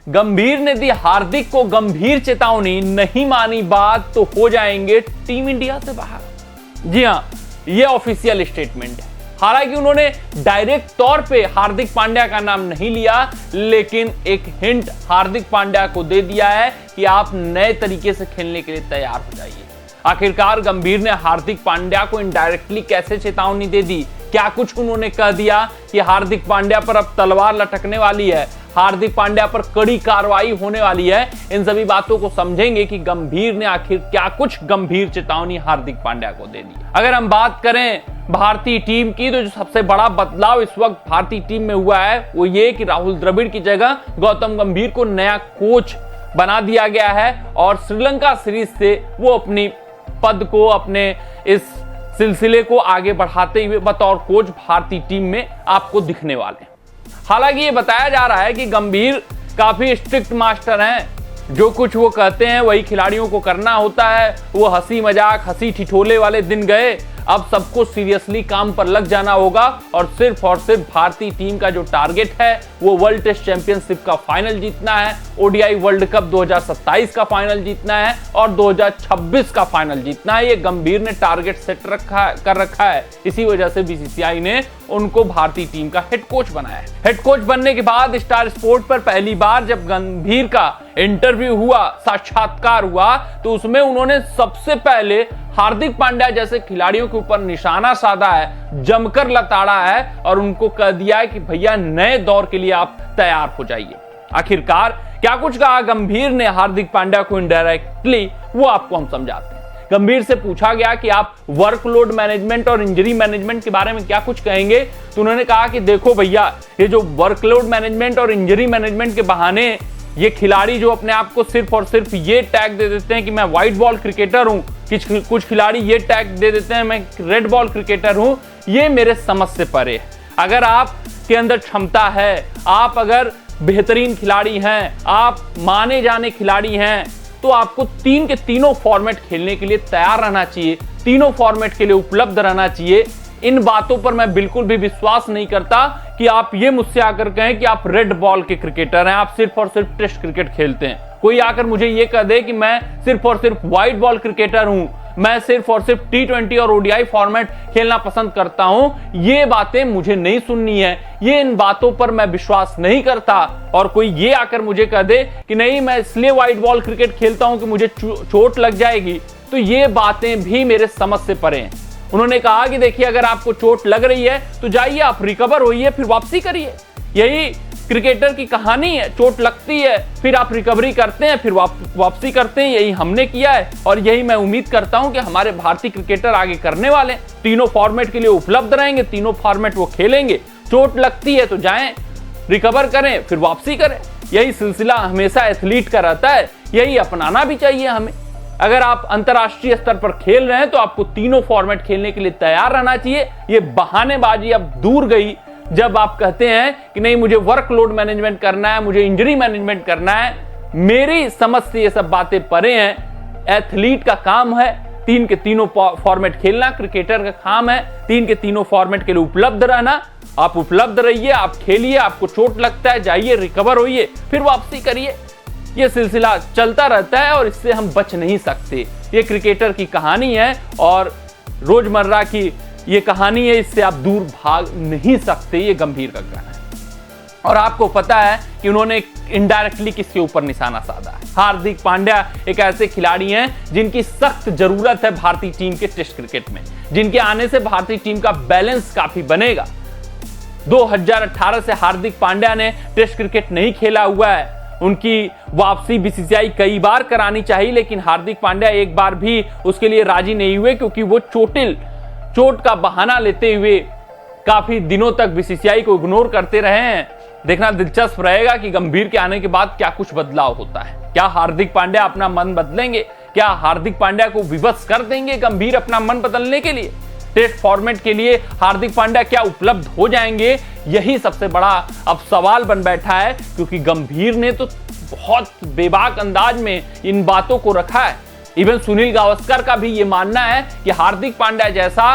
गंभीर ने दी हार्दिक को गंभीर चेतावनी, नहीं मानी बात तो हो जाएंगे टीम इंडिया से बाहर। जी हां, यह ऑफिशियल स्टेटमेंट है। हालांकि उन्होंने डायरेक्ट तौर पे हार्दिक पांड्या का नाम नहीं लिया, लेकिन एक हिंट हार्दिक पांड्या को दे दिया है कि आप नए तरीके से खेलने के लिए तैयार हो जाइए। आखिरकार गंभीर ने हार्दिक पांड्या को इनडायरेक्टली कैसे चेतावनी दे दी? क्या कुछ उन्होंने कह दिया कि हार्दिक पांड्या पर अब तलवार लटकने वाली है, हार्दिक पांड्या पर कड़ी कार्रवाई होने वाली है? इन सभी बातों को समझेंगे कि गंभीर ने आखिर क्या कुछ गंभीर चेतावनी हार्दिक पांड्या को दे दी। अगर हम बात करें भारतीय टीम की, तो जो सबसे बड़ा बदलाव इस वक्त भारतीय टीम में हुआ है वो ये कि राहुल द्रविड़ की जगह गौतम गंभीर को नया कोच बना दिया गया है और श्रीलंका सीरीज से वो अपनी पद को, अपने इस सिलसिले को आगे बढ़ाते हुए बतौर कोच भारतीय टीम में आपको दिखने वाले। हालांकि ये बताया जा रहा है कि गंभीर काफी स्ट्रिक्ट मास्टर हैं, जो कुछ वो कहते हैं वही खिलाड़ियों को करना होता है। वो हंसी मजाक, हंसी ठिठोले वाले दिन गए, अब सबको सीरियसली काम पर लग जाना होगा और सिर्फ भारतीय टीम का जो टारगेट है वो वर्ल्ड टेस्ट चैंपियनशिप का फाइनल जीतना है, ओडीआई वर्ल्ड कप 2027 का फाइनल जीतना है और 2026 का फाइनल जीतना है। ये गंभीर ने टारगेट सेट कर रखा है। इसी वजह से बीसीसीआई ने उनको भारतीय टीम का हेड कोच बनाया है। हेड कोच बनने के बाद स्टार स्पोर्ट पर पहली बार जब गंभीर का इंटरव्यू हुआ, साक्षात्कार हुआ, तो उसमें उन्होंने सबसे पहले हार्दिक पांड्या जैसे खिलाड़ियों के ऊपर निशाना साधा है, जमकर लताड़ा है और उनको कह दिया है कि भैया नए दौर के लिए आप तैयार हो जाइए। आखिरकार क्या कुछ कहा गंभीर ने हार्दिक पांड्या को इनडायरेक्टली, वो आपको हम समझाते हैं। गंभीर से पूछा गया कि आप वर्कलोड मैनेजमेंट और इंजरी मैनेजमेंट के बारे में क्या कुछ कहेंगे, तो उन्होंने कहा कि देखो भैया, ये जो वर्कलोड मैनेजमेंट और इंजरी मैनेजमेंट के बहाने ये खिलाड़ी जो अपने आप को सिर्फ और सिर्फ ये टैग दे देते हैं कि मैं व्हाइट बॉल क्रिकेटर हूं, कुछ खिलाड़ी ये टैग दे देते हैं मैं रेड बॉल क्रिकेटर हूं, ये मेरे समझ से परे है। अगर आपके अंदर क्षमता है, आप अगर बेहतरीन खिलाड़ी हैं, आप माने जाने खिलाड़ी हैं, तो आपको तीन के तीनों फॉर्मेट खेलने के लिए तैयार रहना चाहिए, तीनों फॉर्मेट के लिए उपलब्ध रहना चाहिए। इन बातों पर मैं बिल्कुल भी विश्वास नहीं करता कि आप ये मुझसे आकर कहें कि आप रेड बॉल के क्रिकेटर हैं, आप सिर्फ और सिर्फ टेस्ट क्रिकेट खेलते हैं। कोई आकर मुझे ये कह दे कि मैं सिर्फ और सिर्फ व्हाइट बॉल क्रिकेटर हूं, मैं सिर्फ और सिर्फ टी20 और ओडीआई फॉर्मेट खेलना पसंद करता हूं, ये बातें मुझे नहीं सुननी है, ये इन बातों पर मैं विश्वास नहीं करता। और कोई ये आकर मुझे कह दे कि नहीं मैं इसलिए व्हाइट बॉल क्रिकेट खेलता हूं कि मुझे चोट लग जाएगी, तो ये बातें भी मेरे समझ से परे हैं। उन्होंने कहा कि देखिए, अगर आपको चोट लग रही है तो जाइए, आप रिकवर होइए, फिर वापसी करिए। यही क्रिकेटर की कहानी है, चोट लगती है, फिर आप रिकवरी करते हैं, फिर वापसी करते हैं। यही हमने किया है और यही मैं उम्मीद करता हूं कि हमारे भारतीय क्रिकेटर आगे करने वाले। तीनों फॉर्मेट के लिए उपलब्ध रहेंगे, तीनों फॉर्मेट वो खेलेंगे। चोट लगती है तो जाएं, रिकवर करें, फिर वापसी करें। यही सिलसिला हमेशा एथलीट का रहता है, यही अपनाना भी चाहिए हमें। अगर आप अंतरराष्ट्रीय स्तर पर खेल रहे हैं तो आपको तीनों फॉर्मेट खेलने के लिए तैयार रहना चाहिए। ये बहानेबाजी अब दूर गई जब आप कहते हैं कि नहीं मुझे वर्कलोड मैनेजमेंट करना है, मुझे इंजरी मैनेजमेंट करना है। मेरी समझ से ये सब बातें परे हैं। एथलीट का काम है तीन के तीनों फॉर्मेट खेलना, क्रिकेटर का काम है तीन के तीनों फॉर्मेट के लिए उपलब्ध रहना। आप उपलब्ध रहिए, आप खेलिए, आपको चोट लगता है जाइए, रिकवर होइए, फिर वापसी करिए। ये सिलसिला चलता रहता है और इससे हम बच नहीं सकते। ये क्रिकेटर की कहानी है और रोजमर्रा की ये कहानी है, इससे आप दूर भाग नहीं सकते। ये गंभीर का कहना है और आपको पता है कि उन्होंने इनडायरेक्टली किसके ऊपर निशाना साधा है। हार्दिक पांड्या एक ऐसे खिलाड़ी हैं जिनकी सख्त जरूरत है भारतीय टीम के टेस्ट क्रिकेट में, जिनके आने से भारतीय टीम का बैलेंस काफी बनेगा। 2018 से हार्दिक पांड्या ने टेस्ट क्रिकेट नहीं खेला हुआ है। उनकी वापसी बीसीसीआई कई बार करानी चाहिए, लेकिन हार्दिक पांड्या एक बार भी उसके लिए राजी नहीं हुए, क्योंकि वो चोट का बहाना लेते हुए काफी दिनों तक बीसीसीआई को इग्नोर करते रहे हैं। देखना दिलचस्प रहेगा कि गंभीर के आने के बाद क्या कुछ बदलाव होता है। क्या हार्दिक पांड्या अपना मन बदलेंगे? क्या हार्दिक पांड्या को विवश कर देंगे गंभीर अपना मन बदलने के लिए? टेस्ट फॉर्मेट के लिए हार्दिक पांड्या क्या उपलब्ध हो जाएंगे? यही सबसे बड़ा अब सवाल बन बैठा है, क्योंकि गंभीर ने तो बहुत बेबाक अंदाज में इन बातों को रखा है। इवन सुनील गावस्कर का भी ये मानना है कि हार्दिक पांड्या जैसा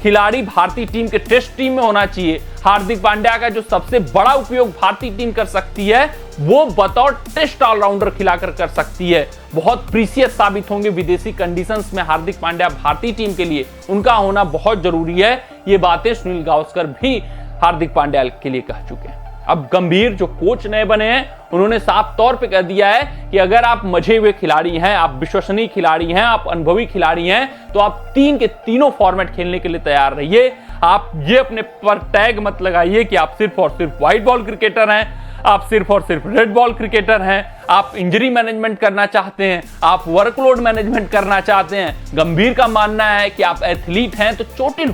खिलाड़ी भारतीय टीम के टेस्ट टीम में होना चाहिए। हार्दिक पांड्या का जो सबसे बड़ा उपयोग भारतीय टीम कर सकती है वो बतौर टेस्ट ऑलराउंडर खिलाकर कर सकती है। बहुत प्रीसियस साबित होंगे विदेशी कंडीशंस में हार्दिक पांड्या भारतीय टीम के लिए, उनका होना बहुत जरूरी है। ये बातें सुनील गावस्कर भी हार्दिक पांड्या के लिए कह चुके हैं। अब गंभीर जो कोच नए बने हैं, उन्होंने साफ तौर पे कह दिया है कि अगर आप मजे हुए खिलाड़ी हैं, आप विश्वसनीय खिलाड़ी हैं, आप अनुभवी खिलाड़ी हैं, तो आप 3 के तीनों फॉर्मेट खेलने के लिए तैयार रहिए। आप ये अपने पर टैग मत लगाइए कि आप सिर्फ और सिर्फ व्हाइट बॉल क्रिकेटर हैं, आप सिर्फ और सिर्फ रेड बॉल क्रिकेटर हैं, आप इंजरी मैनेजमेंट करना चाहते हैं, आप वर्कलोड मैनेजमेंट करना चाहते हैं। गंभीर का मानना है कि आप एथलीट हैं तो चोटिल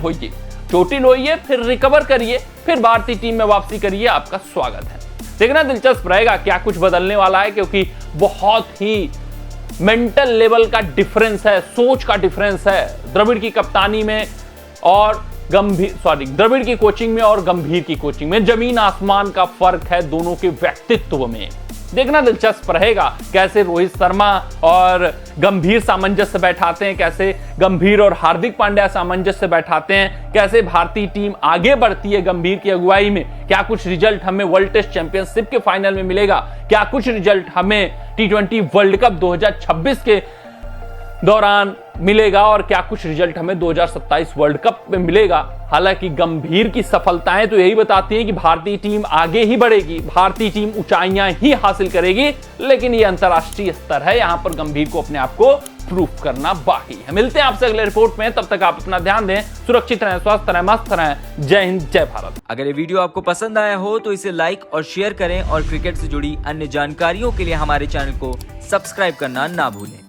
होइए, फिर रिकवर करिए, फिर भारतीय टीम में वापसी करिए, आपका स्वागत है। देखना दिलचस्प रहेगा क्या कुछ बदलने वाला है, क्योंकि बहुत ही मेंटल लेवल का डिफरेंस है, सोच का डिफरेंस है द्रविड़ की कप्तानी में और द्रविड़ की कोचिंग में और गंभीर की कोचिंग में। जमीन आसमान का फर्क है दोनों के व्यक्तित्व में। देखना दिलचस्प रहेगा कैसे रोहित शर्मा और गंभीर सामंजस्य बैठाते हैं, कैसे गंभीर और हार्दिक पांड्या सामंजस्य बैठाते हैं, कैसे भारतीय टीम आगे बढ़ती है गंभीर की अगुवाई में। क्या कुछ रिजल्ट हमें वर्ल्ड टेस्ट चैंपियनशिप के फाइनल में मिलेगा, क्या कुछ रिजल्ट हमें T20 वर्ल्ड कप 2026 के दौरान मिलेगा और क्या कुछ रिजल्ट हमें 2027 वर्ल्ड कप में मिलेगा। हालांकि गंभीर की सफलताएं तो यही बताती हैं कि भारतीय टीम आगे ही बढ़ेगी, भारतीय टीम ऊंचाइयां ही हासिल करेगी, लेकिन ये अंतरराष्ट्रीय स्तर है, यहां पर गंभीर को अपने आप को प्रूफ करना बाकी है। मिलते हैं आपसे अगले रिपोर्ट में, तब तक आप अपना ध्यान दें, सुरक्षित रहें, स्वस्थ रहें, मस्त रहें। जय हिंद, जय भारत। अगर ये वीडियो आपको पसंद आया हो तो इसे लाइक और शेयर करें और क्रिकेट से जुड़ी अन्य जानकारियों के लिए हमारे चैनल को सब्सक्राइब करना ना भूलें।